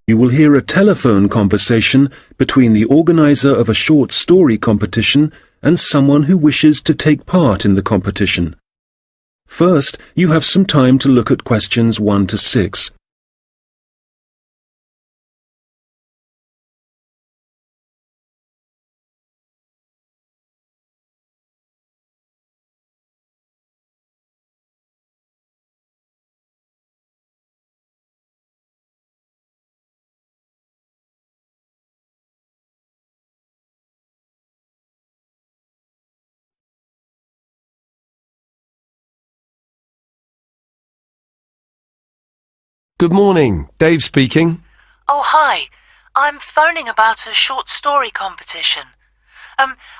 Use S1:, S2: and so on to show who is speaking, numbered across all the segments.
S1: You will hear a telephone conversation between the organizer of a short story competition and someone who wishes to take part in the competition. First, you have some time to look at questions 1 to 6.
S2: Good morning, Dave speaking.
S3: Oh, hi. I'm phoning about a short story competition.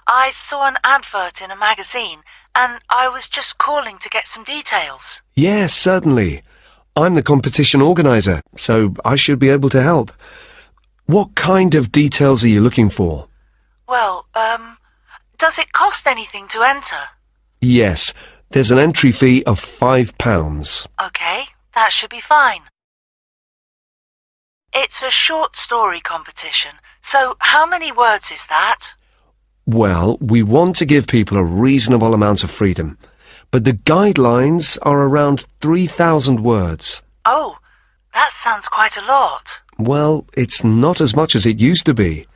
S3: I saw an advert in a magazine and I was just calling to get some details.
S2: Yes, certainly. I'm the competition organizer, so I should be able to help. What kind of details are you looking for?
S3: Well, does it cost anything to enter?
S2: Yes, there's an entry fee of £5.
S3: Okay, that should be fine. It's a short story competition, so how many words is that?
S2: Well, we want to give people a reasonable amount of freedom, but the guidelines are around 3,000 words.
S3: Oh, that sounds quite a lot.
S2: Well, it's not as much as it used to be.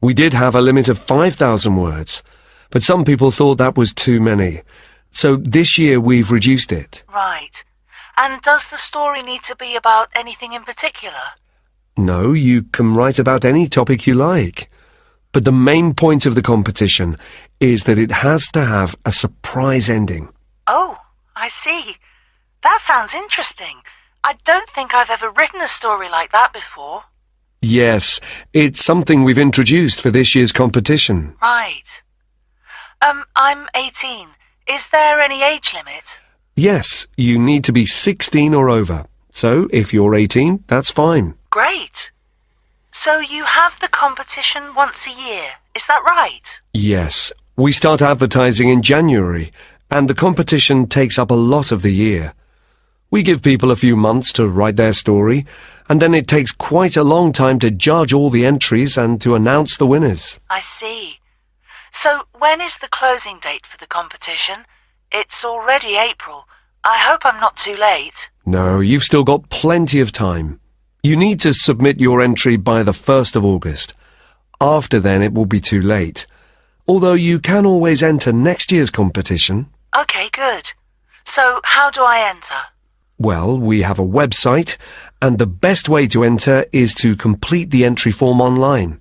S2: We did have a limit of 5,000 words, but some people thought that was too many. So this year we've reduced it.
S3: Right. And does the story need to be about anything in particular?
S2: No, you can write about any topic you like. But the main point of the competition is that it has to have a surprise ending.
S3: Oh, I see. That sounds interesting. I don't think I've ever written a story like that before.
S2: Yes, it's something we've introduced for this year's competition.
S3: Right. I'm 18. Is there any age limit?
S2: Yes, you need to be 16 or over. So, if you're 18, that's fine.
S3: Great. So you have the competition once a year, is that right?
S2: Yes, we start advertising in January, and the competition takes up a lot of the year. We give people a few months to write their story, and then it takes quite a long time to judge all the entries and to announce the winners.
S3: I see. So when is the closing date for the competition? It's already April. I hope I'm not too late.
S2: No, you've still got plenty of time. You need to submit your entry by the 1st of August. After then, it will be too late. Although you can always enter next year's competition.
S3: Okay, good. So how do I enter?
S2: Well, we have a website, and the best way to enter is to complete the entry form online.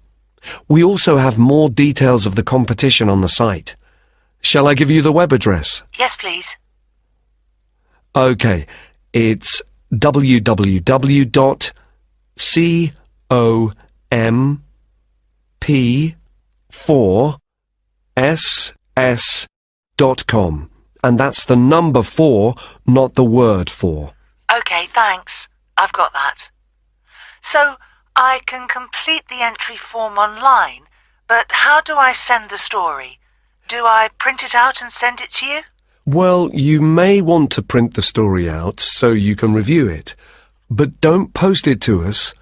S2: We also have more details of the competition on the site. Shall I give you the web address?
S3: Yes, please.
S2: Okay, it's www.comp4ss.com, and that's the number 4, not the word 4.
S3: Okay, thanks. I've got that. So I can complete the entry form online, but how do I send the story? Do I print it out and send it to you?
S2: Well, you may want to print the story out so you can review it, but don't post it to us.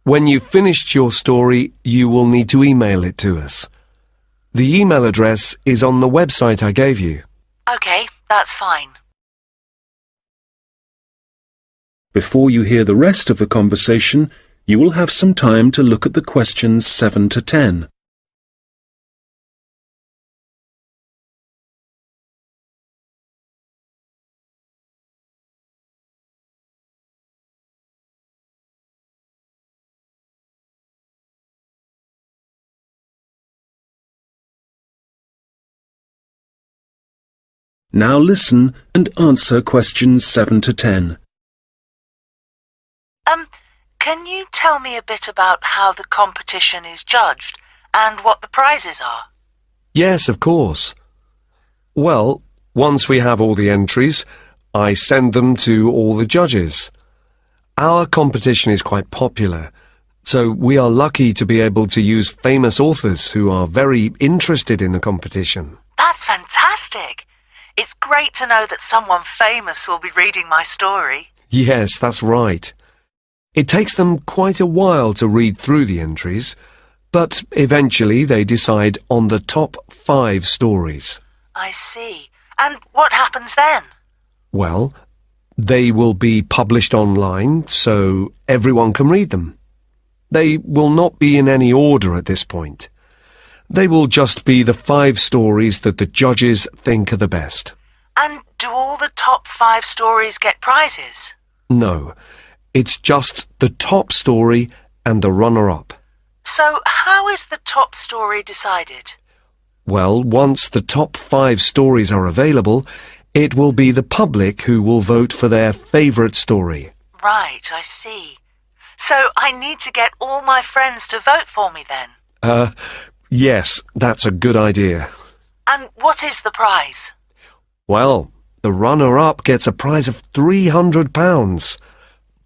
S2: When you've finished your story, you will need to email it to us. The email address is on the website I gave you.
S3: Okay, that's fine.
S1: Before you hear the rest of the conversation, you will have some time to look at the questions 7 to 10. Now listen and answer questions 7 to 10.
S3: Can you tell me a bit about how the competition is judged and what the prizes are?
S2: Yes, of course. Well, once we have all the entries, I send them to all the judges. Our competition is quite popular, so we are lucky to be able to use famous authors who are very interested in the competition.
S3: That's fantastic! It's great to know that someone famous will be reading my story.
S2: Yes, that's right. It takes them quite a while to read through the entries, but eventually they decide on the top 5 stories.
S3: I see. And what happens then?
S2: Well, they will be published online so everyone can read them. They will not be in any order at this point. They will just be the 5 stories that the judges think are the best.
S3: And do all the top 5 stories get prizes?
S2: No, it's just the top story and the runner-up.
S3: So how is the top story decided?
S2: Well, once the top 5 stories are available, it will be the public who will vote for their favourite story.
S3: Right, I see. So I need to get all my friends to vote for me then?
S2: Yes, that's a good idea.
S3: And what is the prize?
S2: Well, the runner-up gets a prize of £300,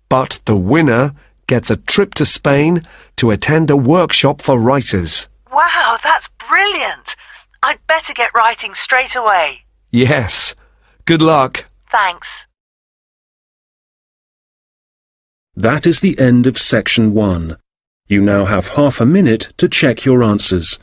S2: but the winner gets a trip to Spain to attend a workshop for writers.
S3: Wow, that's brilliant! I'd better get writing straight away.
S2: Yes. Good luck.
S3: Thanks.
S1: That is the end of section 1. You now have half a minute to check your answers.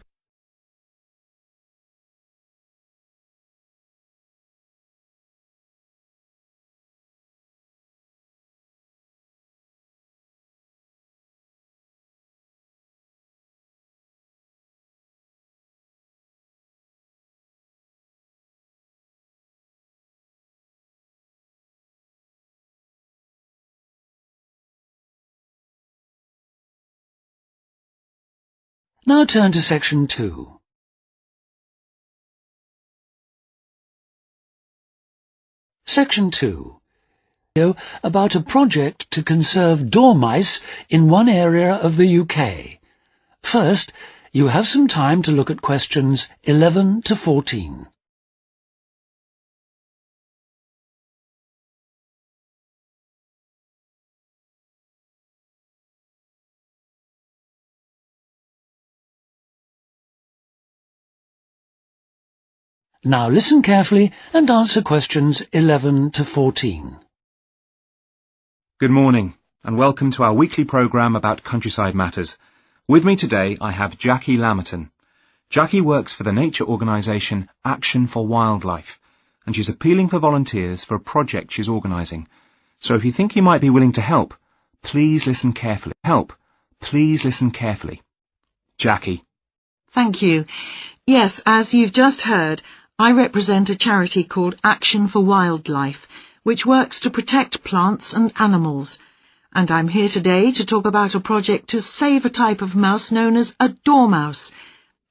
S4: Now turn to section 2. Section 2. About a project to conserve dormice in one area of the UK. First, you have some time to look at questions 11 to 14. Now listen carefully and answer questions 11 to 14.
S5: Good morning, and welcome to our weekly programme about countryside matters. With me today I have Jackie Lammerton. Jackie works for the nature organisation Action for Wildlife, and she's appealing for volunteers for a project she's organising. So if you think you might be willing to help, please listen carefully. Please listen carefully. Jackie.
S6: Thank you. Yes, as you've just heard, I represent a charity called Action for Wildlife, which works to protect plants and animals. And I'm here today to talk about a project to save a type of mouse known as a dormouse.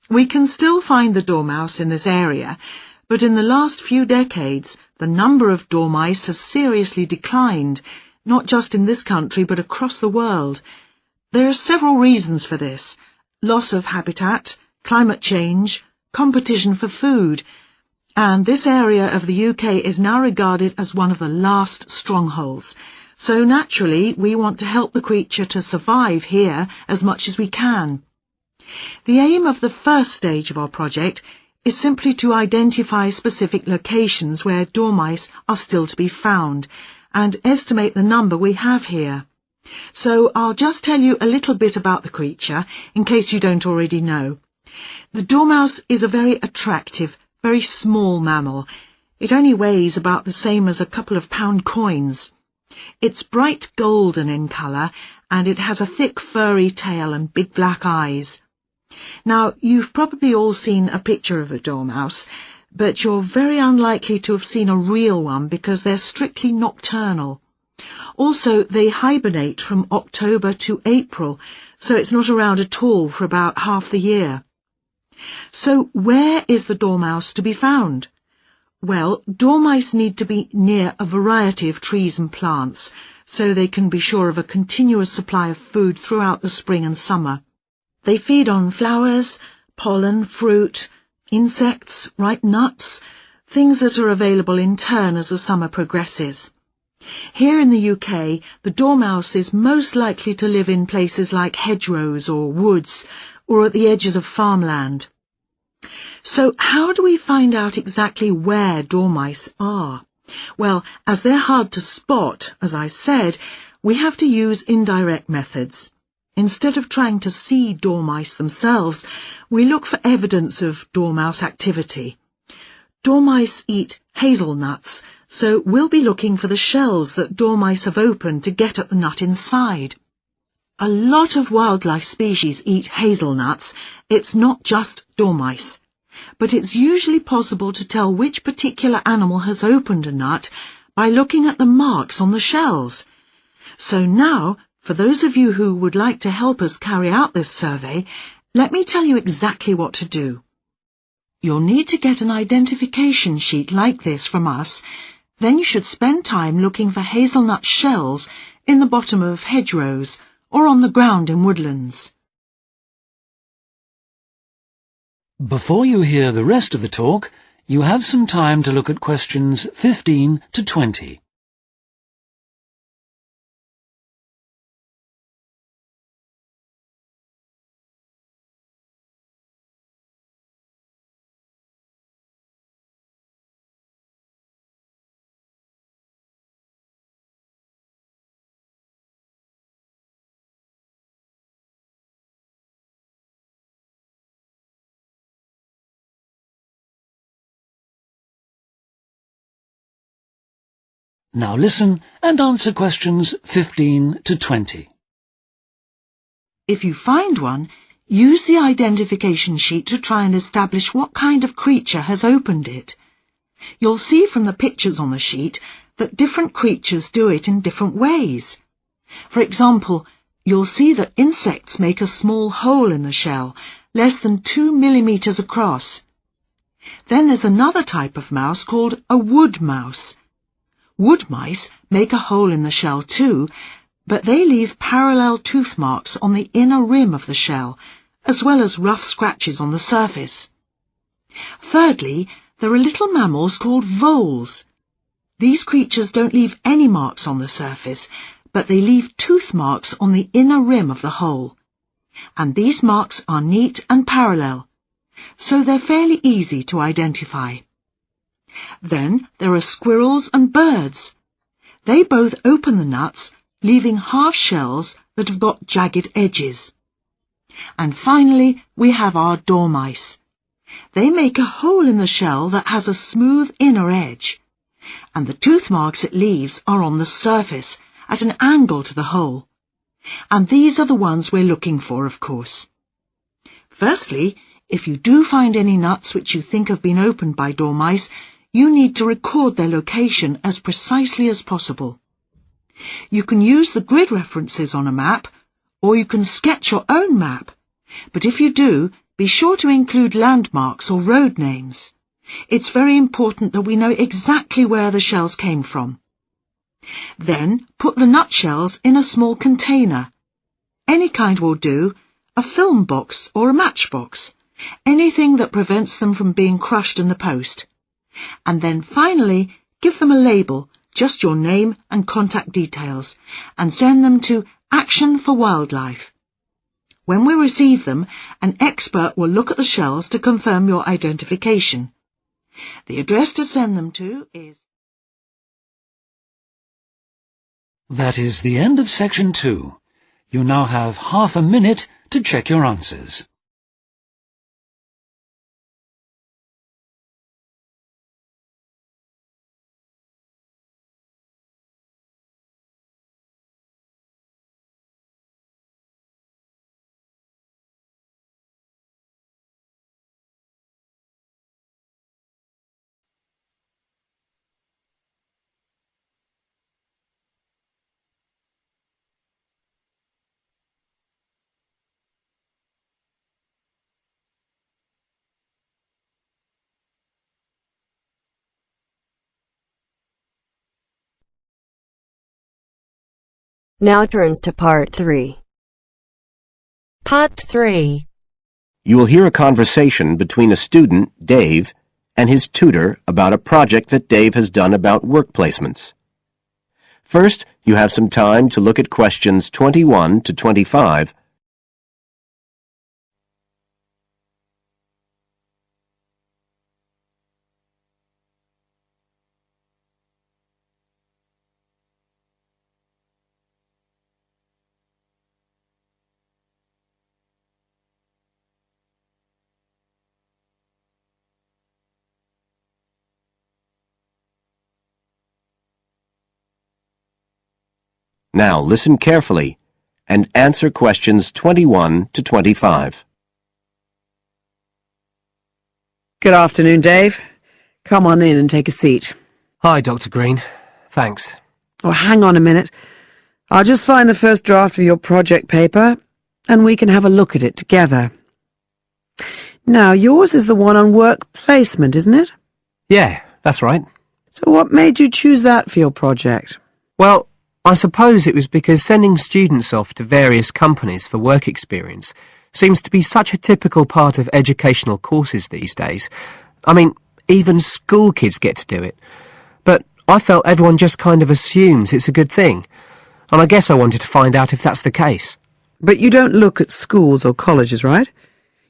S6: We can still find the dormouse in this area, but in the last few decades, the number of dormice has seriously declined, not just in this country but across the world. There are several reasons for this: loss of habitat, climate change, competition for food. And this area of the UK is now regarded as one of the last strongholds. So naturally, we want to help the creature to survive here as much as we can. The aim of the first stage of our project is simply to identify specific locations where dormice are still to be found and estimate the number we have here. So I'll just tell you a little bit about the creature in case you don't already know. The dormouse is a very attractive, very small mammal. It only weighs about the same as a couple of pound coins. It's bright golden in colour, and it has a thick furry tail and big black eyes. Now, you've probably all seen a picture of a dormouse, but you're very unlikely to have seen a real one because they're strictly nocturnal. Also, they hibernate from October to April, so it's not around at all for about half the year. So where is the dormouse to be found? Well, dormice need to be near a variety of trees and plants, so they can be sure of a continuous supply of food throughout the spring and summer. They feed on flowers, pollen, fruit, insects, ripe nuts, things that are available in turn as the summer progresses. Here in the UK, the dormouse is most likely to live in places like hedgerows or woods, or at the edges of farmland. So how do we find out exactly where dormice are? Well, as they're hard to spot, as I said, we have to use indirect methods. Instead of trying to see dormice themselves, we look for evidence of dormouse activity. Dormice eat hazelnuts, so we'll be looking for the shells that dormice have opened to get at the nut inside. A lot of wildlife species eat hazelnuts. It's not just dormice. But it's usually possible to tell which particular animal has opened a nut by looking at the marks on the shells. So now, for those of you who would like to help us carry out this survey, let me tell you exactly what to do. You'll need to get an identification sheet like this from us. Then you should spend time looking for hazelnut shells in the bottom of hedgerows or on the ground in woodlands.
S4: Before you hear the rest of the talk, you have some time to look at questions 15 to 20. Now listen and answer questions 15 to 20.
S6: If you find one, use the identification sheet to try and establish what kind of creature has opened it. You'll see from the pictures on the sheet that different creatures do it in different ways. For example, you'll see that insects make a small hole in the shell, less than 2 millimeters across. Then there's another type of mouse called a wood mouse. Wood mice make a hole in the shell too, but they leave parallel tooth marks on the inner rim of the shell, as well as rough scratches on the surface. Thirdly, there are little mammals called voles. These creatures don't leave any marks on the surface, but they leave tooth marks on the inner rim of the hole. And these marks are neat and parallel, so they're fairly easy to identify. Then there are squirrels and birds. They both open the nuts, leaving half shells that have got jagged edges. And finally, we have our dormice. They make a hole in the shell that has a smooth inner edge, and the tooth marks it leaves are on the surface, at an angle to the hole. And these are the ones we're looking for, of course. Firstly, if you do find any nuts which you think have been opened by dormice, you need to record their location as precisely as possible. You can use the grid references on a map, or you can sketch your own map. But if you do, be sure to include landmarks or road names. It's very important that we know exactly where the shells came from. Then put the nutshells in a small container. Any kind will do, a film box or a matchbox, anything that prevents them from being crushed in the post. And then finally, give them a label, just your name and contact details, and send them to Action for Wildlife. When we receive them, an expert will look at the shells to confirm your identification. The address to send them to is...
S4: That is the end of section 2. You now have half a minute to check your answers.
S7: Now turns to Part 3. Part 3.
S8: You will hear a conversation between a student, Dave, and his tutor about a project that Dave has done about work placements. First, you have some time to look at questions 21 to 25. Now listen carefully and answer questions 21 to 25.
S9: Good afternoon, Dave. Come on in and take a seat.
S10: Hi, Dr. Green. Thanks.
S9: Oh, hang on a minute. I'll just find the first draft of your project paper, and we can have a look at it together. Now, yours is the one on work placement, isn't it?
S10: Yeah, that's right.
S9: So what made you choose that for your project?
S10: Well, I suppose it was because sending students off to various companies for work experience seems to be such a typical part of educational courses these days. I mean, even school kids get to do it. But I felt everyone just kind of assumes it's a good thing, and I guess I wanted to find out if that's the case.
S9: But you don't look at schools or colleges, right?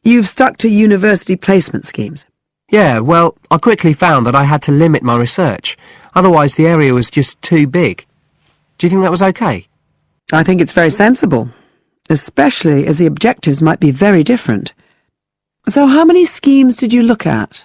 S9: You've stuck to university placement schemes.
S10: Yeah, well, I quickly found that I had to limit my research. Otherwise, the area was just too big. Do you think that was okay?
S9: I think it's very sensible, especially as the objectives might be very different. So how many schemes did you look at?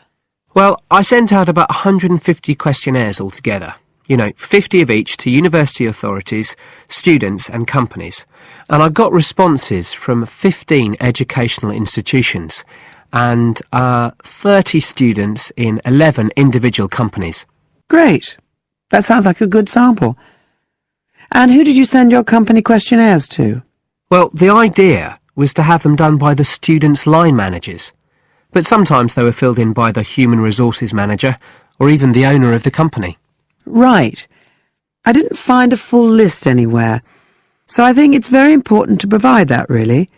S10: Well, I sent out about 150 questionnaires altogether. 50 of each to university authorities, students and companies. And I got responses from 15 educational institutions and 30 students in 11 individual companies.
S9: Great. That sounds like a good sample. And who did you send your company questionnaires to?
S10: Well, the idea was to have them done by the students' line managers. But sometimes they were filled in by the human resources manager or even the owner of the company.
S9: Right. I didn't find a full list anywhere, so I think it's very important to provide that, really.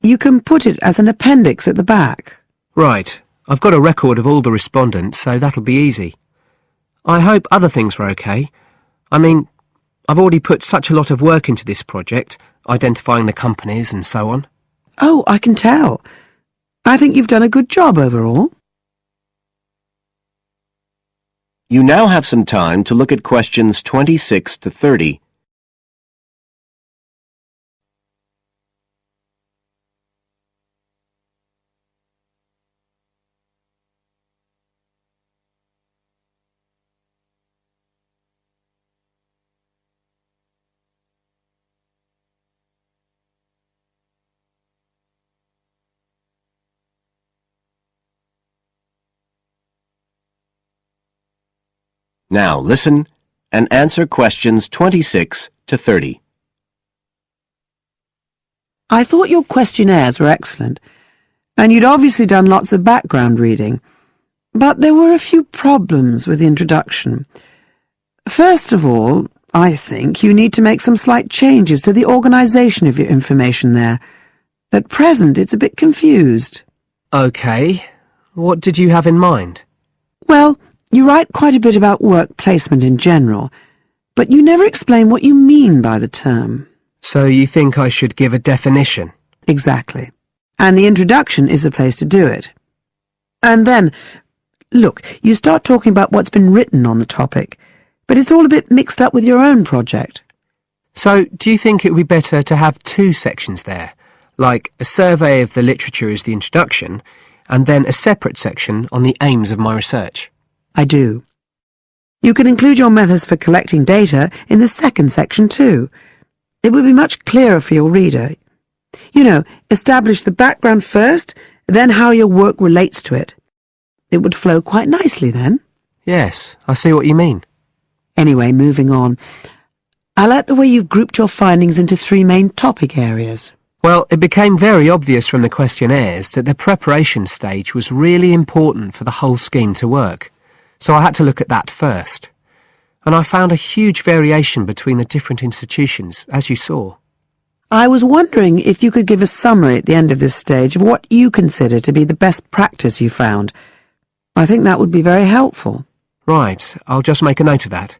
S9: You can put it as an appendix at the back.
S10: Right. I've got a record of all the respondents, so that'll be easy. I hope other things were okay. I mean, I've already put such a lot of work into this project, identifying the companies and so on.
S9: Oh, I can tell. I think you've done a good job overall.
S8: You now have some time to look at questions 26 to 30. Now listen and answer questions 26 to 30.
S9: I thought your questionnaires were excellent, and you'd obviously done lots of background reading, but there were a few problems with the introduction. First of all, I think you need to make some slight changes to the organisation of your information there. At present, it's a bit confused.
S10: Okay. What did you have in mind?
S9: Well, you write quite a bit about work placement in general, but you never explain what you mean by the term.
S10: So you think I should give a definition?
S9: Exactly. And the introduction is the place to do it. And then, look, you start talking about what's been written on the topic, but it's all a bit mixed up with your own project.
S10: So do you think it would be better to have two sections there, like a survey of the literature as the introduction, and then a separate section on the aims of my research?
S9: I do. You can include your methods for collecting data in the second section too. It would be much clearer for your reader. Establish the background first, then how your work relates to it. It would flow quite nicely then.
S10: Yes, I see what you mean.
S9: Anyway, moving on. I like the way you've grouped your findings into 3 main topic areas.
S10: Well, it became very obvious from the questionnaires that the preparation stage was really important for the whole scheme to work. So I had to look at that first. And I found a huge variation between the different institutions, as you saw.
S9: I was wondering if you could give a summary at the end of this stage of what you consider to be the best practice you found. I think that would be very helpful.
S10: Right, I'll just make a note of that.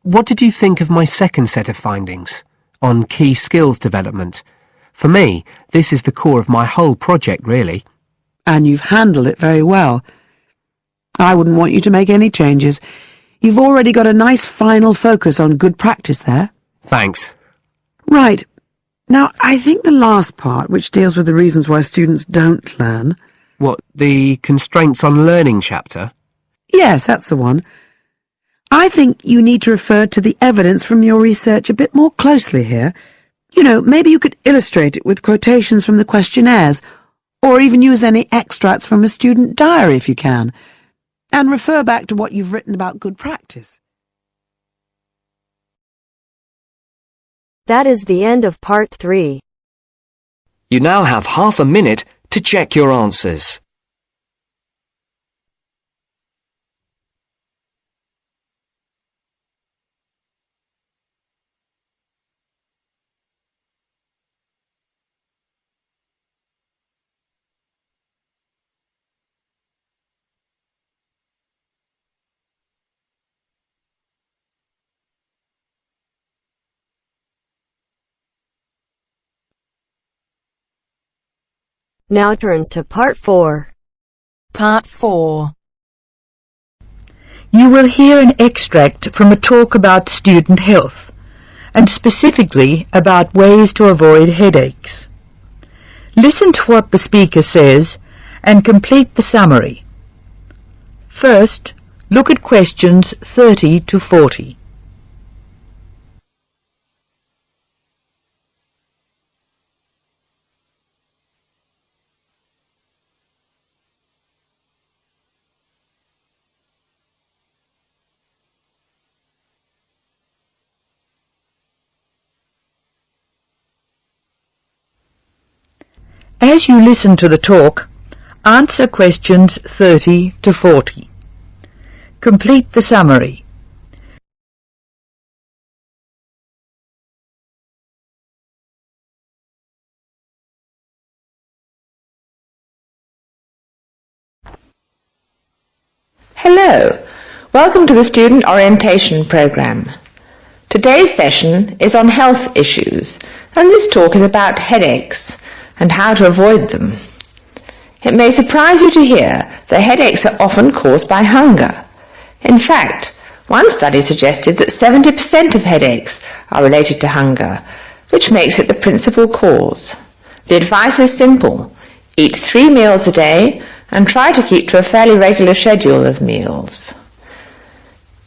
S10: What did you think of my second set of findings, on key skills development? For me, this is the core of my whole project, really.
S9: And you've handled it very well. I wouldn't want you to make any changes. You've already got a nice final focus on good practice there.
S10: Thanks.
S9: Right. Now, I think the last part, which deals with the reasons why students don't learn...
S10: What, the constraints on learning chapter?
S9: Yes, that's the one. I think you need to refer to the evidence from your research a bit more closely here. You know, maybe you could illustrate it with quotations from the questionnaires, or even use any extracts from a student diary if you can, and refer back to what you've written about good practice.
S7: That is the end of part 3.
S11: You now have half a minute to check your answers.
S7: Now turns to part 4.
S3: Part 4. You will hear an extract from a talk about student health, and specifically about ways to avoid headaches. Listen to what the speaker says and complete the summary. First, look at questions 30 to 40. As you listen to the talk, answer questions 30 to 40. Complete the summary.
S12: Hello, welcome to the Student Orientation Programme. Today's session is on health issues, and this talk is about headaches and how to avoid them. It may surprise you to hear that headaches are often caused by hunger. In fact, one study suggested that 70% of headaches are related to hunger, which makes it the principal cause. The advice is simple: eat 3 meals a day and try to keep to a fairly regular schedule of meals.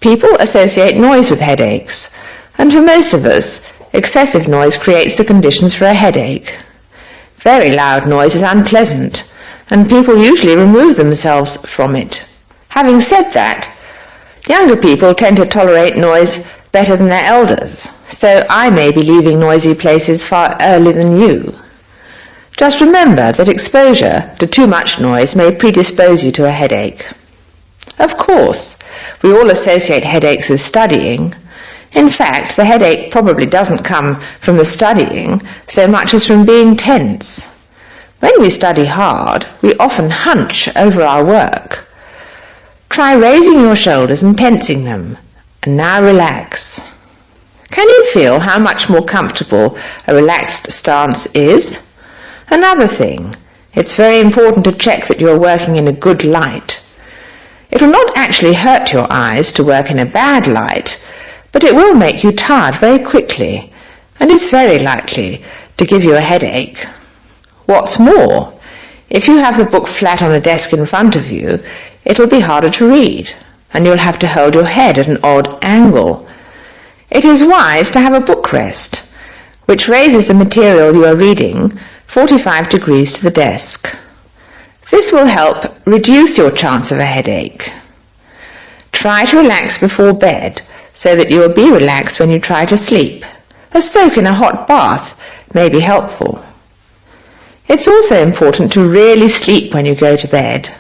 S12: People associate noise with headaches, and for most of us, excessive noise creates the conditions for a headache. Very loud noise is unpleasant, and people usually remove themselves from it. Having said that, younger people tend to tolerate noise better than their elders, so I may be leaving noisy places far earlier than you. Just remember that exposure to too much noise may predispose you to a headache. Of course, we all associate headaches with studying. In fact, the headache probably doesn't come from the studying so much as from being tense. When we study hard, we often hunch over our work. Try raising your shoulders and tensing them, and now relax. Can you feel how much more comfortable a relaxed stance is? Another thing, it's very important to check that you're working in a good light. It will not actually hurt your eyes to work in a bad light, but it will make you tired very quickly, and is very likely to give you a headache. What's more, if you have the book flat on a desk in front of you, it will be harder to read, and you'll have to hold your head at an odd angle. It is wise to have a book rest, which raises the material you are reading 45 degrees to the desk. This will help reduce your chance of a headache. Try to relax before bed, so that you will be relaxed when you try to sleep. A soak in a hot bath may be helpful. It's also important to really sleep when you go to bed.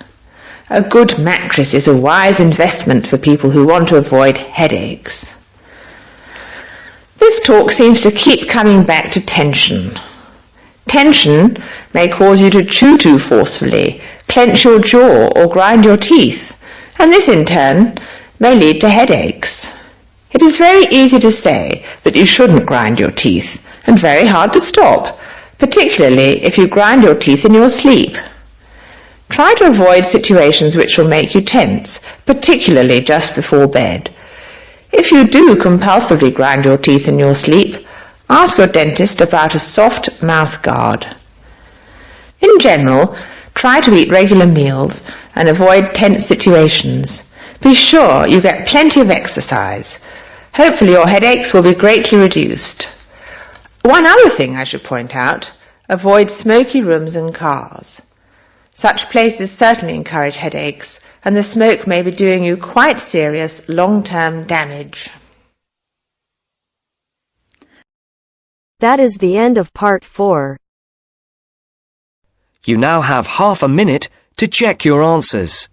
S12: A good mattress is a wise investment for people who want to avoid headaches. This talk seems to keep coming back to tension. Tension may cause you to chew too forcefully, clench your jaw, or grind your teeth, and this in turn may lead to headaches. It is very easy to say that you shouldn't grind your teeth, and very hard to stop, particularly if you grind your teeth in your sleep. Try to avoid situations which will make you tense, particularly just before bed. If you do compulsively grind your teeth in your sleep, ask your dentist about a soft mouth guard. In general, try to eat regular meals and avoid tense situations. Be sure you get plenty of exercise. Hopefully your headaches will be greatly reduced. One other thing I should point out, avoid smoky rooms and cars. Such places certainly encourage headaches, and the smoke may be doing you quite serious long-term damage.
S7: That is the end of part 4.
S11: You now have half a minute to check your answers.